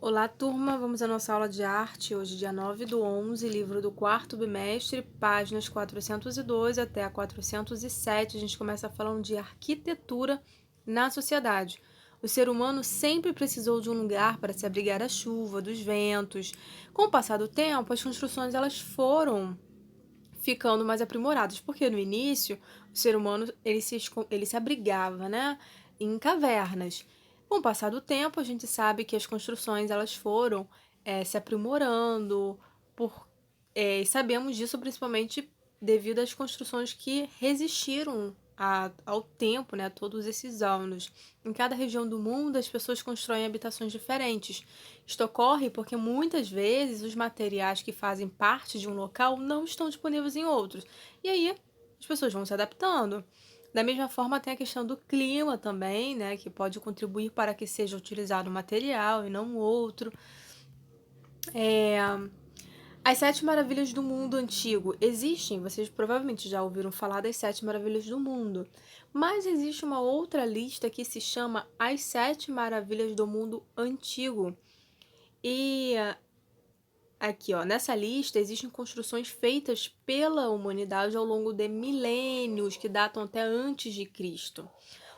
Olá, turma! Vamos à nossa aula de arte, hoje dia 9/11, livro do quarto bimestre, páginas 402 até a 407. A gente começa falando de arquitetura na sociedade. O ser humano sempre precisou de um lugar para se abrigar da chuva, dos ventos. Com o passar do tempo, as construções elas foram ficando mais aprimoradas, porque no início o ser humano ele se abrigava, né, em cavernas. Com o passar do tempo, a gente sabe que as construções elas foram se aprimorando, e sabemos disso principalmente devido às construções que resistiram ao tempo, né, todos esses anos. Em cada região do mundo, as pessoas constroem habitações diferentes. Isto ocorre porque muitas vezes os materiais que fazem parte de um local não estão disponíveis em outros. E aí as pessoas vão se adaptando. Da mesma forma, tem a questão do clima também, né, que pode contribuir para que seja utilizado um material e não outro. As Sete Maravilhas do Mundo Antigo existem, vocês provavelmente já ouviram falar das Sete Maravilhas do Mundo, mas existe uma outra lista que se chama As Sete Maravilhas do Mundo Antigo. E aqui, ó, nessa lista existem construções feitas pela humanidade ao longo de milênios, que datam até antes de Cristo.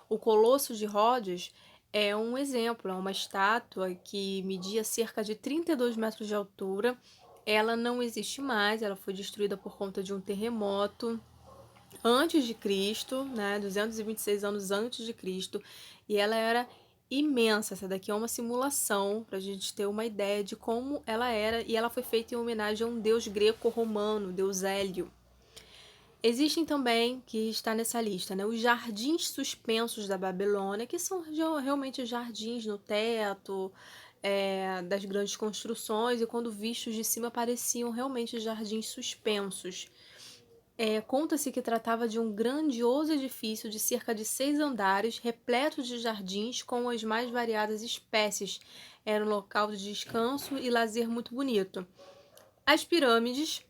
O Colosso de Rhodes é um exemplo, é uma estátua que media cerca de 32 metros de altura. Ela não existe mais, ela foi destruída por conta de um terremoto antes de Cristo, né, 226 anos antes de Cristo, e ela era imensa. Essa daqui é uma simulação para a gente ter uma ideia de como ela era, e ela foi feita em homenagem a um deus greco-romano, deus Hélio. Existem também, que está nessa lista, né, os jardins suspensos da Babilônia, que são realmente jardins no teto das grandes construções, e quando vistos de cima pareciam realmente jardins suspensos. Conta-se que tratava de um grandioso edifício de cerca de 6 andares, repleto de jardins com as mais variadas espécies. Era um local de descanso e lazer muito bonito. As pirâmides,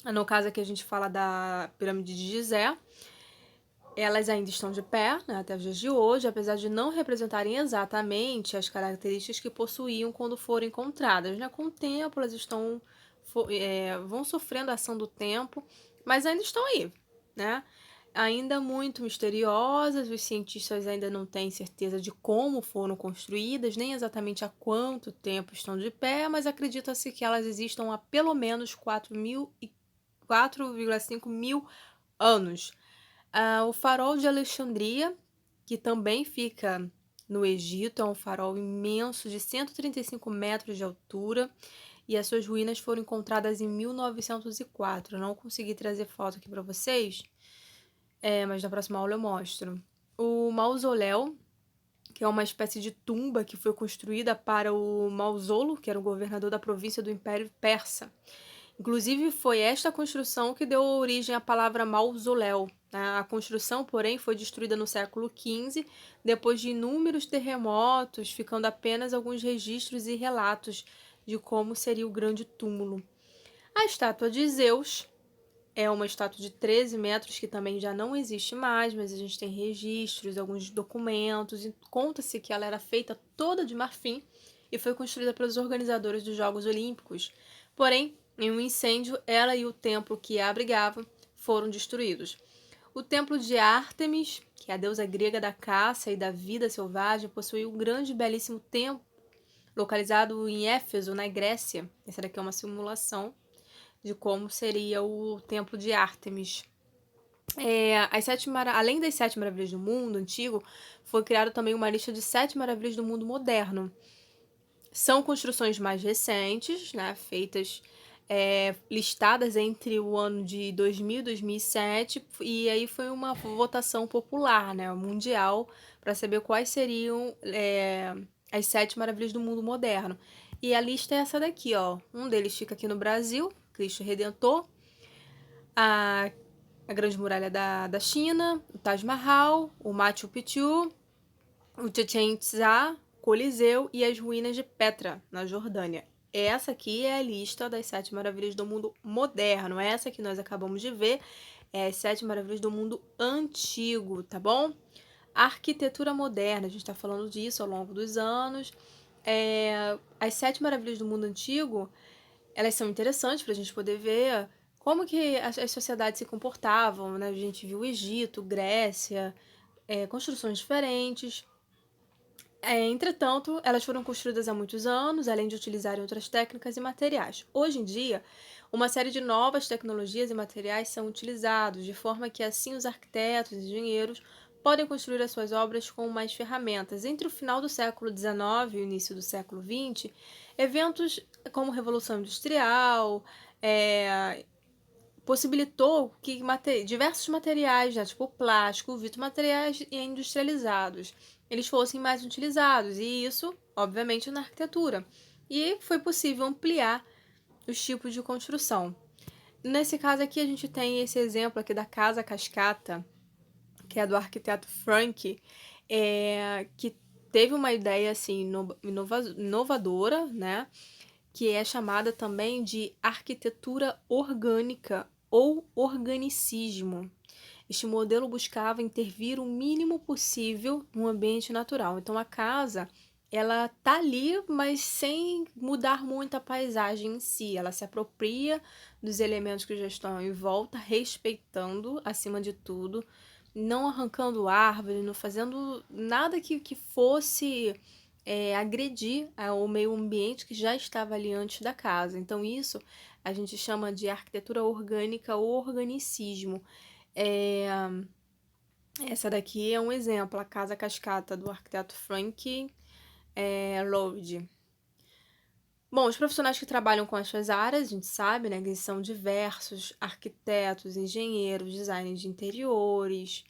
no caso aqui a gente fala da pirâmide de Gizé, elas ainda estão de pé, né, até os dias de hoje, apesar de não representarem exatamente as características que possuíam quando foram encontradas, né? Com o tempo elas vão sofrendo a ação do tempo, mas ainda estão aí, né? Ainda muito misteriosas, os cientistas ainda não têm certeza de como foram construídas, nem exatamente há quanto tempo estão de pé, mas acredita-se que elas existam há pelo menos 4,5 mil anos. O farol de Alexandria, que também fica no Egito, é um farol imenso de 135 metros de altura, e as suas ruínas foram encontradas em 1904. Eu não consegui trazer foto aqui para vocês, mas na próxima aula eu mostro. O mausoléu, que é uma espécie de tumba que foi construída para o Mausolo, que era o governador da província do Império Persa. Inclusive, foi esta construção que deu origem à palavra mausoléu. A construção, porém, foi destruída no século XV, depois de inúmeros terremotos, ficando apenas alguns registros e relatos de como seria o grande túmulo. A estátua de Zeus é uma estátua de 13 metros que também já não existe mais, mas a gente tem registros, alguns documentos, e conta-se que ela era feita toda de marfim e foi construída pelos organizadores dos Jogos Olímpicos. Porém, em um incêndio, ela e o templo que a abrigava foram destruídos. O templo de Ártemis, que é a deusa grega da caça e da vida selvagem, possuía um grande e belíssimo templo localizado em Éfeso, na Grécia. Essa daqui é uma simulação de como seria o templo de Ártemis. Além das 7 maravilhas do mundo antigo, foi criada também uma lista de 7 maravilhas do mundo moderno. São construções mais recentes, né, feitas, listadas entre o ano de 2000 e 2007, e aí foi uma votação popular, né, mundial, para saber quais seriam as 7 maravilhas do mundo moderno. E a lista é essa daqui, ó. Um deles fica aqui no Brasil, Cristo Redentor, a Grande Muralha da China, o Taj Mahal, o Machu Picchu, o Chichén Itzá, Coliseu e as ruínas de Petra, na Jordânia. Essa aqui é a lista das 7 maravilhas do mundo moderno. Essa que nós acabamos de ver é as 7 maravilhas do mundo antigo, tá bom? A arquitetura moderna, a gente está falando disso ao longo dos anos. As sete maravilhas do mundo antigo, elas são interessantes para a gente poder ver como que as sociedades se comportavam, né? A gente viu o Egito, Grécia, construções diferentes. Entretanto, elas foram construídas há muitos anos, além de utilizarem outras técnicas e materiais. Hoje em dia, uma série de novas tecnologias e materiais são utilizados, de forma que assim os arquitetos e engenheiros podem construir as suas obras com mais ferramentas. Entre o final do século XIX e o início do século XX, eventos como Revolução Industrial, possibilitou que diversos materiais, né, tipo plástico, vidro, materiais industrializados, eles fossem mais utilizados, e isso, obviamente, na arquitetura. E foi possível ampliar os tipos de construção. Nesse caso aqui, a gente tem esse exemplo aqui da Casa Cascata, que é do arquiteto Frank, que teve uma ideia assim inovadora, né? Que é chamada também de arquitetura orgânica ou organicismo. Este modelo buscava intervir o mínimo possível no ambiente natural. Então a casa, ela tá ali, mas sem mudar muito a paisagem em si. Ela se apropria dos elementos que já estão em volta, respeitando acima de tudo, não arrancando árvore, não fazendo nada que fosse agredir o meio ambiente que já estava ali antes da casa. Então, isso a gente chama de arquitetura orgânica ou organicismo. É, Essa daqui é um exemplo, a Casa Cascata, do arquiteto Frank Lloyd. Bom, os profissionais que trabalham com essas áreas, a gente sabe, né, que são diversos, arquitetos, engenheiros, designers de interiores,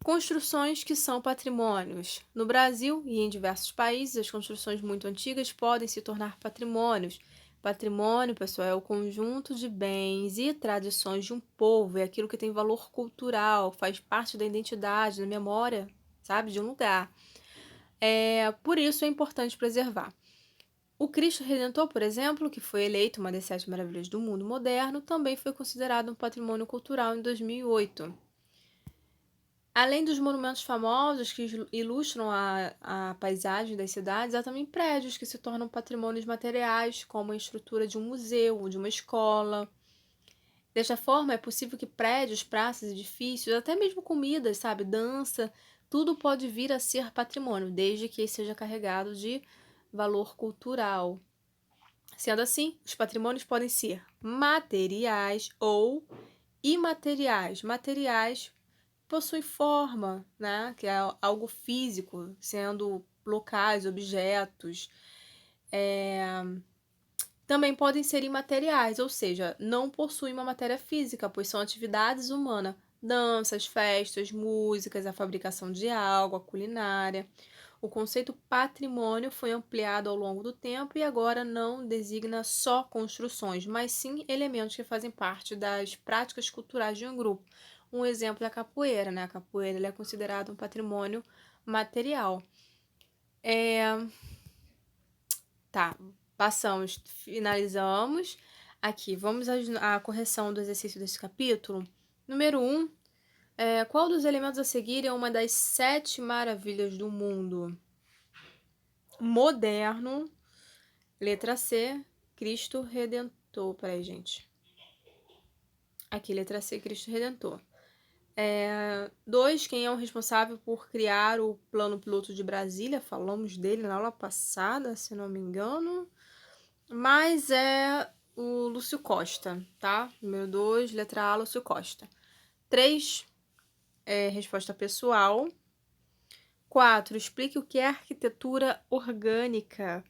construções que são patrimônios. No Brasil e em diversos países, as construções muito antigas podem se tornar patrimônios. Patrimônio, pessoal, é o conjunto de bens e tradições de um povo, é aquilo que tem valor cultural, faz parte da identidade, da memória, sabe, de um lugar. Por isso é importante preservar. O Cristo Redentor, por exemplo, que foi eleito uma das sete maravilhas do mundo moderno, também foi considerado um patrimônio cultural em 2008. Além dos monumentos famosos que ilustram a paisagem das cidades, há também prédios que se tornam patrimônios materiais, como a estrutura de um museu ou de uma escola. Desta forma, é possível que prédios, praças, edifícios, até mesmo comidas, sabe, dança, tudo pode vir a ser patrimônio, desde que seja carregado de valor cultural. Sendo assim, os patrimônios podem ser materiais ou imateriais. Materiais possui forma, né? Que é algo físico, sendo locais, objetos. Também podem ser imateriais, ou seja, não possuem uma matéria física, pois são atividades humanas. Danças, festas, músicas, a fabricação de algo, a culinária. O conceito patrimônio foi ampliado ao longo do tempo e agora não designa só construções, mas sim elementos que fazem parte das práticas culturais de um grupo. Um exemplo é a capoeira, né? A capoeira é considerada um patrimônio material. Tá, passamos, finalizamos. Aqui, vamos à correção do exercício desse capítulo. Número 1. Qual dos elementos a seguir é uma das sete maravilhas do mundo? Moderno. Letra C, Cristo Redentor. Peraí, gente. Aqui, letra C, Cristo Redentor. 2. Quem é o responsável por criar o Plano Piloto de Brasília? Falamos dele na aula passada, se não me engano. Mas é o Lúcio Costa, tá? Número 2, letra A, Lúcio Costa. 3, resposta pessoal. 4, explique o que é arquitetura orgânica.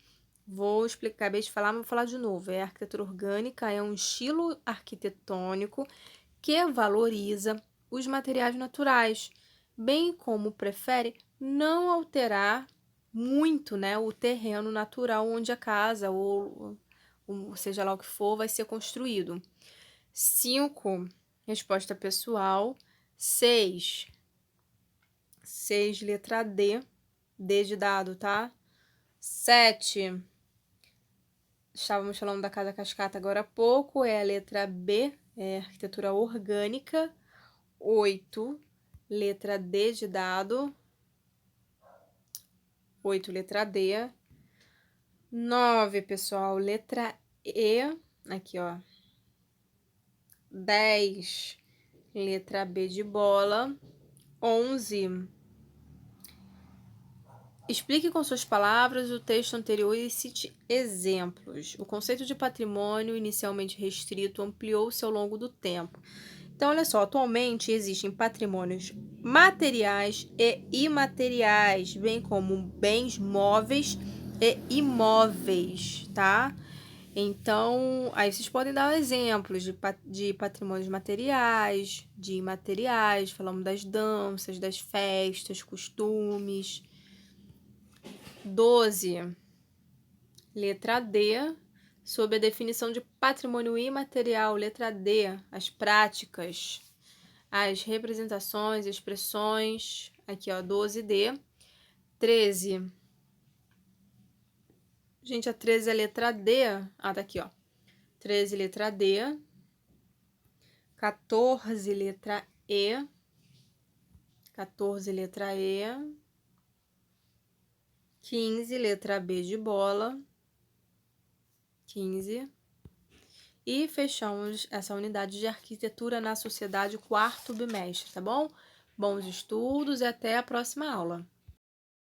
Vou explicar, acabei de falar, mas vou falar de novo. A arquitetura orgânica é um estilo arquitetônico que valoriza os materiais naturais, bem como prefere não alterar muito, né, o terreno natural onde a casa ou seja lá o que for vai ser construído. 5, resposta pessoal. 6, letra D, D de dado, tá? 7, estávamos falando da Casa Cascata agora há pouco, é a letra B, é arquitetura orgânica. 8, letra D de dado. 8, letra D. 9, pessoal, letra E, aqui, ó. 10, letra B de bola. 11. Explique com suas palavras o texto anterior e cite exemplos. O conceito de patrimônio, inicialmente restrito, ampliou-se ao longo do tempo. Então, olha só, atualmente existem patrimônios materiais e imateriais, bem como bens móveis e imóveis, tá? Então, aí vocês podem dar exemplos de patrimônios materiais, de imateriais, falamos das danças, das festas, costumes. 12, letra D, sob a definição de patrimônio imaterial, letra D, as práticas, as representações, expressões, aqui ó, 12D. 13, gente, a 13 é a letra D, tá aqui ó, 13, letra D. 14, letra E. 14, letra E. 15, letra B de bola. 15. E fechamos essa unidade de arquitetura na sociedade, quarto bimestre, tá bom? Bons estudos e até a próxima aula.